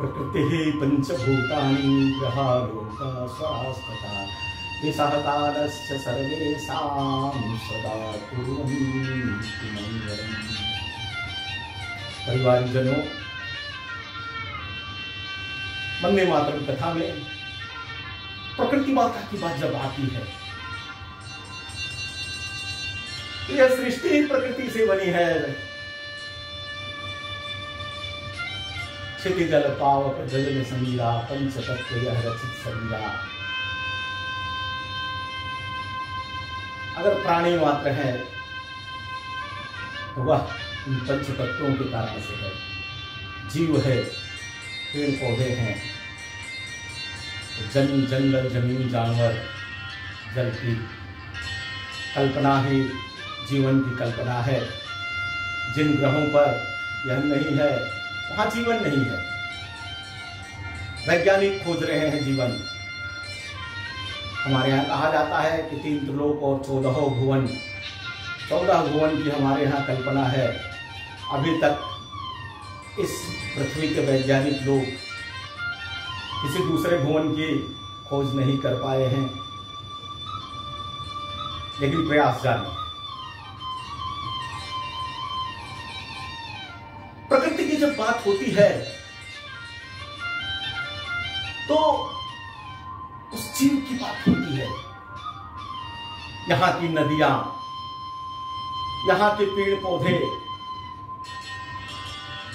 प्रकृति पंचभूतानि ग्रहालोका स्वास्थता विसहकालस्य सर्वेषां सदा कुर्वन्तु मंगलम्। परिवारजनों, वंदे मातरम कथा में प्रकृति माता की बात जब आती है, यह सृष्टि प्रकृति से बनी है। क्षिति जल पावक जल में समीरा, पंच तत्व यह रचित शरीरा। अगर प्राणी मात्र है तो वह इन पंच तत्वों के कारण से है। जीव है, पेड़ पौधे हैं, जंगल जमीन जानवर, जल की कल्पना ही जीवन की कल्पना है। जिन ग्रहों पर यह नहीं है वहां जीवन नहीं है। वैज्ञानिक खोज रहे हैं जीवन। हमारे यहाँ कहा जाता है कि 3 त्रिलोक और 14 भुवन, 14 भुवन की हमारे यहाँ कल्पना है। अभी तक इस पृथ्वी के वैज्ञानिक लोग किसी दूसरे भुवन की खोज नहीं कर पाए हैं, लेकिन प्रयास जारी है। प्रकृति की जब बात होती है तो उस जीव की बात होती है। यहां की नदियां, यहां के पेड़ पौधे,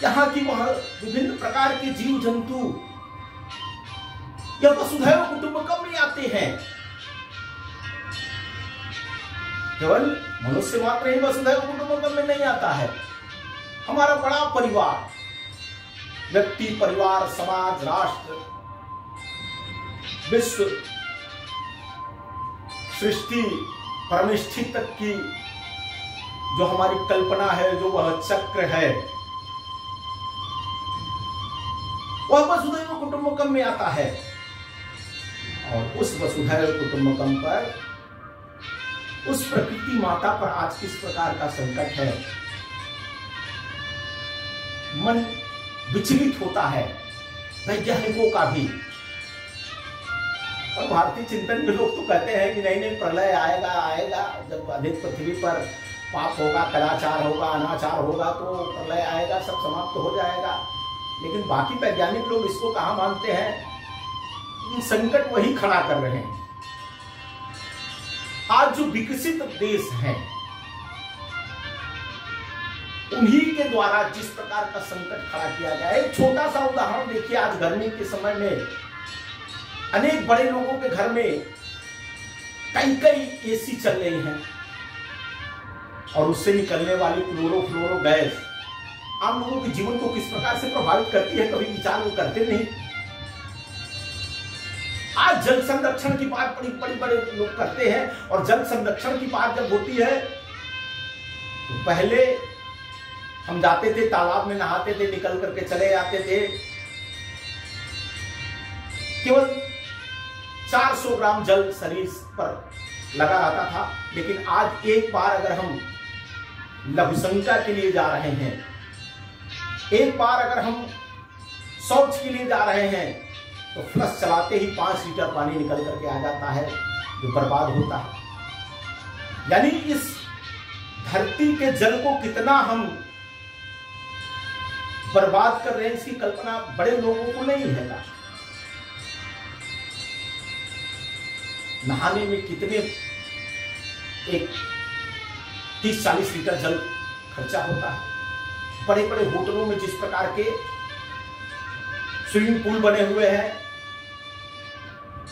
यहां की वहां विभिन्न प्रकार के जीव जंतु, यह वसुधैव कुटुंबकम में आते हैं। केवल मनुष्य मात्र ही वसुधैव कुटुंबकम में नहीं आता है। हमारा बड़ा परिवार, व्यक्ति, परिवार, समाज, राष्ट्र, विश्व, सृष्टि, परमिष्ठि तक की जो हमारी कल्पना है, जो वह चक्र है, वह वसुधैव कुटुंबकम में आता है। और उस वसुधैव कुटुंबकम पर, उस प्रकृति माता पर आज किस प्रकार का संकट है। मन विचलित होता है, वैज्ञानिकों का भी। और भारतीय चिंतन के लोग तो कहते हैं कि नहीं प्रलय आएगा, जब अधिक पृथ्वी पर पाप होगा, कदाचार होगा, अनाचार होगा तो प्रलय आएगा, सब समाप्त हो जाएगा। लेकिन बाकी वैज्ञानिक लोग इसको कहाँ मानते हैं? संकट वही खड़ा कर रहे हैं। आज जो विकसित देश हैं, उन्हीं के द्वारा जिस प्रकार का संकट खड़ा किया गया है। एक छोटा सा उदाहरण देखिए, आज गर्मी के समय में अनेक बड़े लोगों के घर में कई एसी चल रही हैं और उससे निकलने वाली क्लोरोफ्लोरो गैस आम लोगों के जीवन को किस प्रकार से प्रभावित करती है, कभी विचार वो करते नहीं। आज जल संरक्षण की बात बड़े लोग करते हैं, और जल संरक्षण की बात जब होती है तो पहले हम जाते थे, तालाब में नहाते थे, निकल करके चले आते थे। केवल 400 ग्राम जल शरीर पर लगा रहता था। लेकिन आज एक बार अगर हम लघुशंका के लिए जा रहे हैं, एक बार अगर हम शौच के लिए जा रहे हैं, तो फ्लश चलाते ही 5 लीटर पानी निकल करके आ जाता है, जो बर्बाद होता है। यानी इस धरती के जल को कितना हम बर्बाद कर रहे हैं, इसकी कल्पना बड़े लोगों को नहीं है। नहाने में कितने 30-40 लीटर जल खर्चा होता है। बड़े बड़े होटलों में जिस प्रकार के स्विमिंग पूल बने हुए हैं,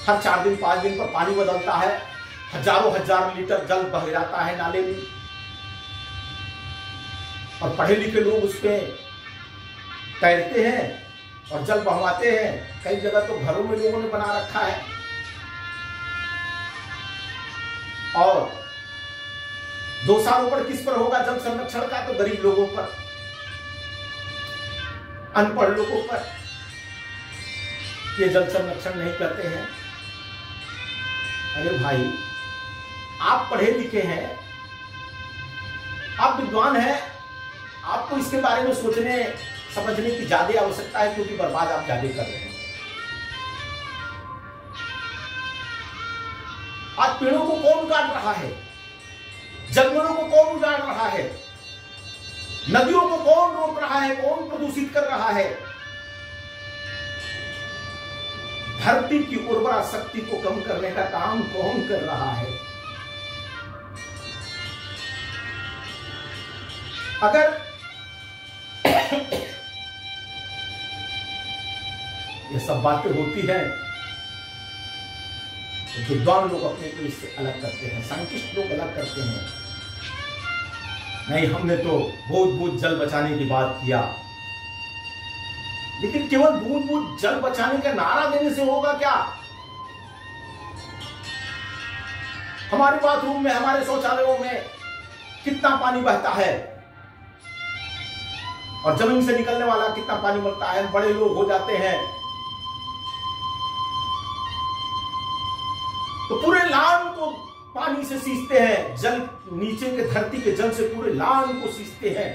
हर 4 दिन 5 दिन पर पानी बदलता है, हजारों हजार लीटर जल बह जाता है नाले में, और पढ़े लिखे लोग उसमें तैरते हैं और जल बहवाते हैं। कई जगह तो घरों में लोगों ने बना रखा है। और दोषारोपण किस पर होगा जल संरक्षण का? तो गरीब लोगों पर, अनपढ़ लोगों पर। ये जल संरक्षण नहीं करते हैं। अरे भाई, आप पढ़े लिखे हैं, आप विद्वान हैं, आपको इसके बारे में सोचने समझने की ज्यादा आवश्यकता है, क्योंकि बर्बाद आप ज्यादा कर रहे हैं। आज पेड़ों को कौन काट रहा है, जंगलों को कौन उजाड़ रहा है, नदियों को कौन रोक रहा है, कौन प्रदूषित कर रहा है, धरती की उर्वरा शक्ति को कम करने का काम कौन कर रहा है। अगर ये सब बातें होती हैं तो विद्वान लोग अपने को इससे अलग करते हैं, साइंटिस्ट लोग अलग करते हैं। नहीं, हमने तो बूंद बूंद जल बचाने की बात किया, लेकिन केवल बूंद बूंद जल बचाने का नारा देने से होगा क्या? हमारे बाथरूम में, हमारे शौचालयों में कितना पानी बहता है और जमीन से निकलने वाला कितना पानी मिलता है। बड़े लोग हो जाते हैं तो पूरे लान को पानी से सींचते हैं, जल नीचे के धरती के जल से पूरे लान को सींचते हैं।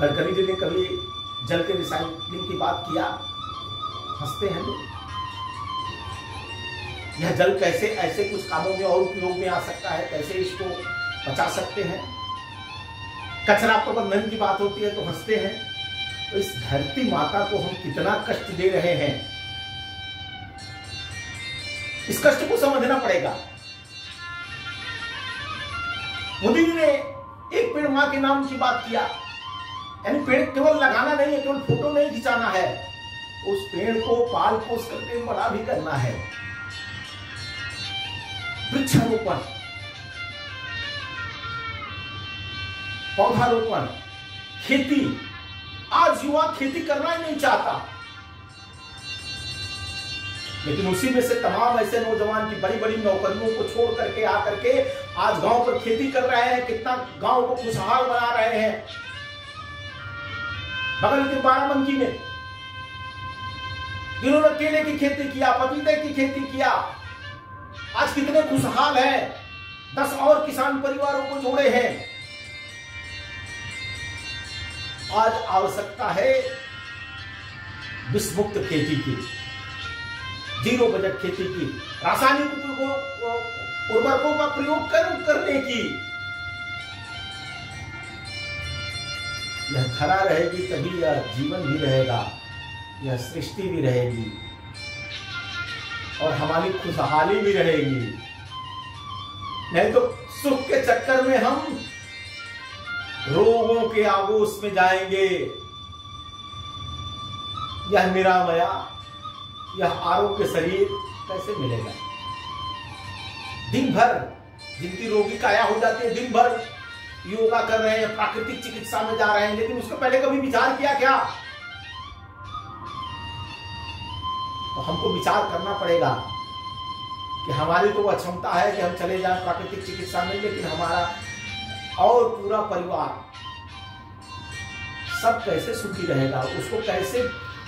गडकरी जी ने कभी जल के रिसाइक्लिंग की बात किया, हंसते हैं लोग। यह जल कैसे ऐसे कुछ कामों में और उपयोग में आ सकता है, कैसे इसको बचा सकते हैं। कचरा प्रबंधन की बात होती है तो हंसते हैं। तो इस धरती माता को हम कितना कष्ट दे रहे हैं, इस कष्ट को समझना पड़ेगा। मोदी जी ने एक पेड़ मां के नाम की बात किया, यानी पेड़ केवल लगाना नहीं है, केवल फोटो नहीं खिंचाना है, उस पेड़ को पाल पोस करके बड़ा भी करना है। वृक्षारोपण, पौधारोपण, खेती। आज युवा खेती करना ही नहीं चाहता, लेकिन उसी में से तमाम ऐसे नौजवान की बड़ी बड़ी नौकरियों को छोड़ करके आकर के आज गांव पर खेती कर रहे हैं, कितना गांव को खुशहाल बना रहे हैं। बगल के बाराबंकी में जिन्होंने केले की खेती किया, पपीते की खेती किया, आज कितने खुशहाल हैं। 10 और किसान परिवारों को जोड़े हैं। आज आवश्यकता है विषमुक्त खेती की, जीरो बजट खेती की, रासायनिक उर्वरकों का प्रयोग करने की। यह धरा रहेगी तभी यह जीवन भी रहेगा, यह सृष्टि भी रहेगी और हमारी खुशहाली भी रहेगी। नहीं तो सुख के चक्कर में हम रोगों के आगोश में जाएंगे। यह निरामया, यह आरोग्य शरीर कैसे मिलेगा? दिन भर जिनकी रोगी काया हो जाती है, दिन भर योगा कर रहे हैं, प्राकृतिक चिकित्सा में जा रहे हैं, लेकिन उसको पहले कभी विचार किया क्या? तो हमको विचार करना पड़ेगा कि हमारी तो वह क्षमता है कि हम चले जाएं प्राकृतिक चिकित्सा में, लेकिन हमारा और पूरा परिवार सब कैसे सुखी रहेगा, उसको कैसे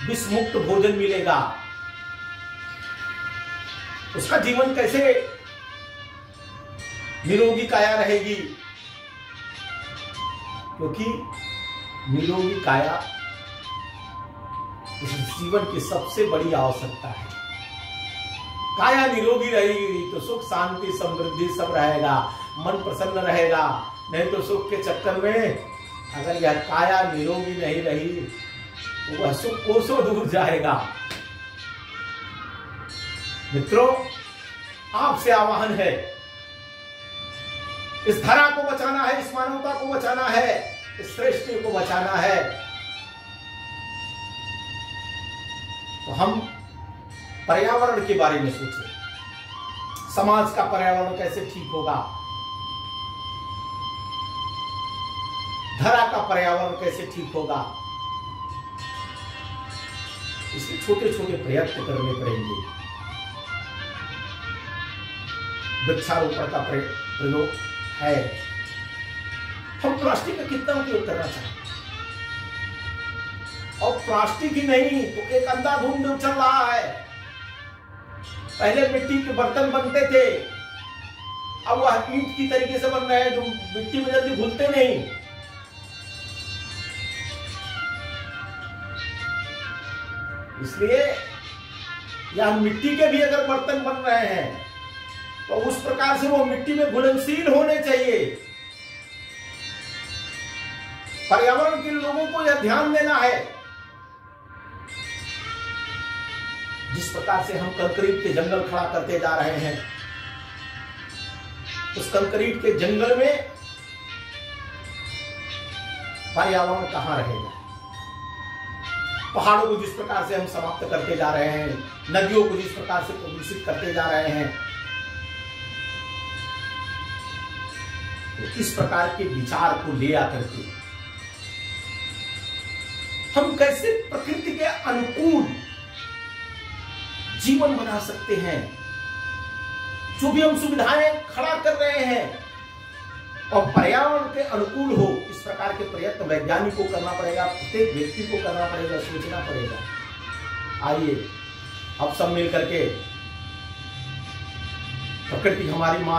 विषमुक्त भोजन मिलेगा, उसका जीवन कैसे निरोगी काया रहेगी। क्योंकि निरोगी काया इस जीवन की सबसे बड़ी आवश्यकता है। काया निरोगी रहेगी तो सुख शांति समृद्धि सब रहेगा, मन प्रसन्न रहेगा। नहीं तो सुख के चक्कर में अगर यह काया निरोगी नहीं रही तो वह सुख कोसों दूर जाएगा। मित्रों, आपसे आह्वान है, इस धरा को बचाना है, इस मानवता को बचाना है, इस सृष्टि को बचाना है। तो हम पर्यावरण के बारे में सोचें, समाज का पर्यावरण कैसे ठीक होगा, धरा का पर्यावरण कैसे ठीक होगा। इसलिए छोटे छोटे प्रयत्न करने पड़ेंगे। वृक्षारोपण का प्रयोग है। हम प्लास्टिक का कितना उपयोग करना चाहते हैं, और प्लास्टिक ही नहीं तो एक अंधाधुंध चल रहा है। पहले मिट्टी के बर्तन बनते थे, अब वह ईंट की तरीके से बन रहे हैं जो मिट्टी में जल्दी घुलते नहीं। इसलिए यह मिट्टी के भी अगर बर्तन बन रहे हैं तो उस प्रकार से वो मिट्टी में घुलनशील होने चाहिए। पर्यावरण के लोगों को यह ध्यान देना है। जिस प्रकार से हम कंक्रीट के जंगल खड़ा करते जा रहे हैं, उस कंक्रीट के जंगल में पर्यावरण कहां रहेगा। पहाड़ों को जिस प्रकार से हम समाप्त करते जा रहे हैं, नदियों को जिस प्रकार से प्रदूषित करते जा रहे हैं, तो इस प्रकार के विचार को ले आकर के हम कैसे प्रकृति के अनुकूल जीवन बना सकते हैं। जो भी हम सुविधाएं खड़ा कर रहे हैं और पर्यावरण के अनुकूल हो, इस प्रकार के प्रयत्न वैज्ञानिक को करना पड़ेगा, प्रत्येक व्यक्ति को करना पड़ेगा, सोचना पड़ेगा। आइए अब सब मिल करके प्रकृति हमारी मां